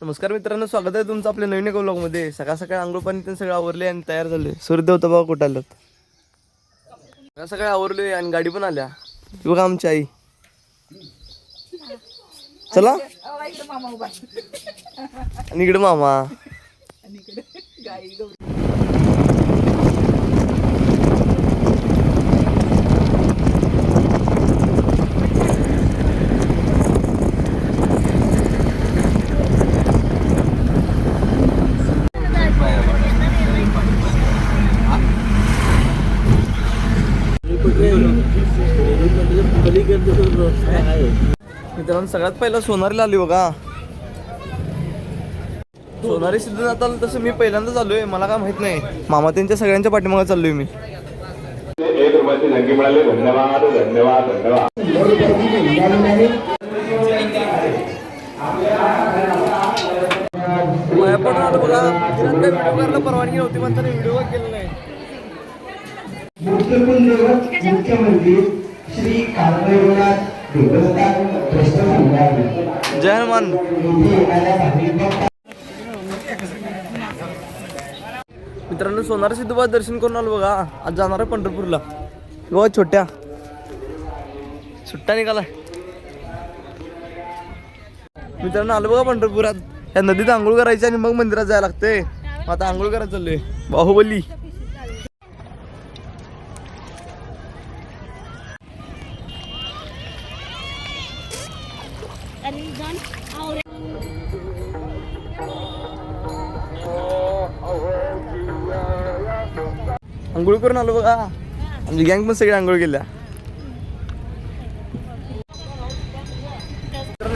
नमस्कार मित्रांनो, स्वागत आहे तुमचं आपल्या नवीन एका व्लॉगमध्ये. सकाळ सकाळ आंघोळ पाणी ते सगळं आवरले आणि तयार झाले. सूर्यदेव होता बघा कुठं आलं. सकाळ सकाळी आवरले आणि गाडी पण आल्या. बघा आमची आई. चला आणि इकडे मामा. मित्रांनो सगळ्यात पहिला सोनारीला आली बघा. सोनारी सिद्ध आता तसं मी पहिल्यांदाच आलोय. मला काय माहित नाही. मामा त्यांच्या सगळ्यांच्या पाठीमागे चाललोय मी. 1 रुपयाची नक्की मिळाली. धन्यवाद धन्यवाद धन्यवाद. माया पण आलं बघा. व्हिडिओ करायला परवानगी नव्हती म्हणताना व्हिडिओ केला नाही. श्री कालभैरवनाथ देवस्थान ट्रस्ट जय हनुमान. मित्रांनो सोनार सिद्धोबा दर्शन करून आलो बघा. आज जाणार आहे पंढरपूरला. बघा छोट्या सुट्टा निघाला. मित्रांनो आलो बघा पंढरपुरात. या नदीत आंघोळ करायची आणि मग मंदिरात जायला लागते. आता आंघोळ करायला चाललोय. बाहुबली. आंघोळ करून आलो बघा. आमची गँग पण सगळी आंघोळ केल्या.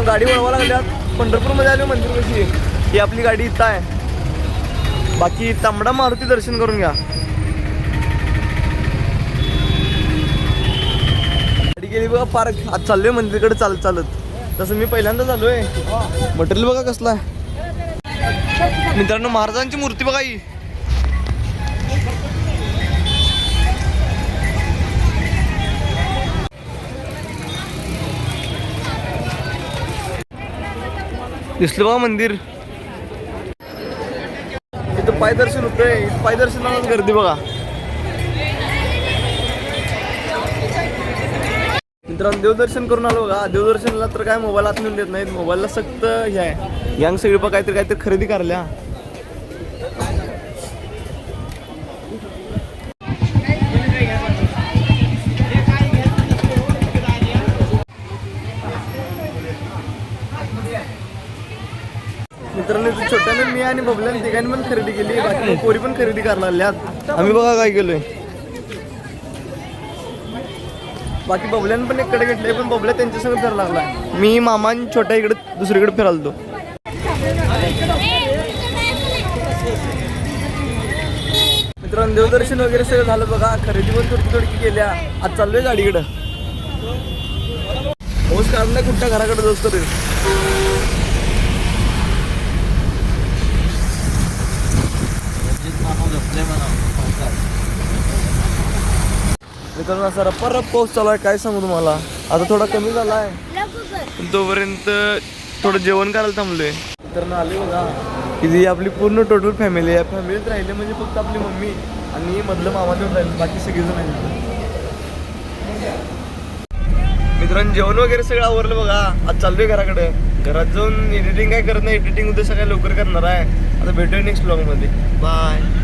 गाडी वळवा लागल्यात. पंढरपूरमध्ये आलो मंदिर कशी. ही आपली गाडी इथं आहे. बाकी तांबडा मारुती दर्शन करून घ्या. गाडी गेली बघा पार्क. आज चाललोय मंदिरकडे चालत चालत. तसं मी पहिल्यांदाच आलोय. मटेरियल बघा कसला आहे. मित्रांनो महाराजांची मूर्ती बघा ही. दिसलं बघा मंदिर. इथं पाय दर्शन होतंय. पाय दर्शनालाच गर्दी बघा. मित्रांनो देवदर्शन करून आलो बघा. देवदर्शनला तर काय मोबाईल आत नेऊन देत नाहीत. मोबाईलला सक्त हे आहे. गँग सगळी बघा काहीतरी खरेदी करायला. मित्रांनो छोट्याने मी आणि बबल्याने तिघांनी पण खरेदी केली. बाकी पोरी पण खरेदी करायला लागल्यात. आम्ही बघा काय केलोय. बाकी बबल्याने पण एककडे घेतले. पण बबल्या त्यांच्यासंग फिरायला लागला. मी मामा आणि छोट्या इकडे दुसरीकडे फिरायला. मित्रांनो देवदर्शन वगैरे सगळं झालं बघा. खरेदी पण थोडी केल्या. आज चाललोय गाडीकडं. पाऊस काढून नाही कुठच्या घराकडे जाऊस तर. मित्रांनो असा रप्पा पाऊस चालू आहे. काय सांगू तुम्हाला. आता थोडा कमी झाला आहे. तोपर्यंत थोडं जेवण करायला थांबलोय. मित्रांनो आले बघा. ही आपली पूर्ण टोटल फॅमिली आहे. फॅमिलीत राहिले म्हणजे फक्त आपली मम्मी आणि मधलं मामा देऊन राहिले. बाकी सगळेजण आहेत. मित्रांनो जेवण वगैरे सगळं आवरलं बघा. आज चाललोय घराकडे. घरात जाऊन एडिटिंग काय करत नाही. एडिटिंग उद्या सगळ्या लवकर करणार आहे. आता भेटूया नेक्स्ट व्लॉगमध्ये. बाय.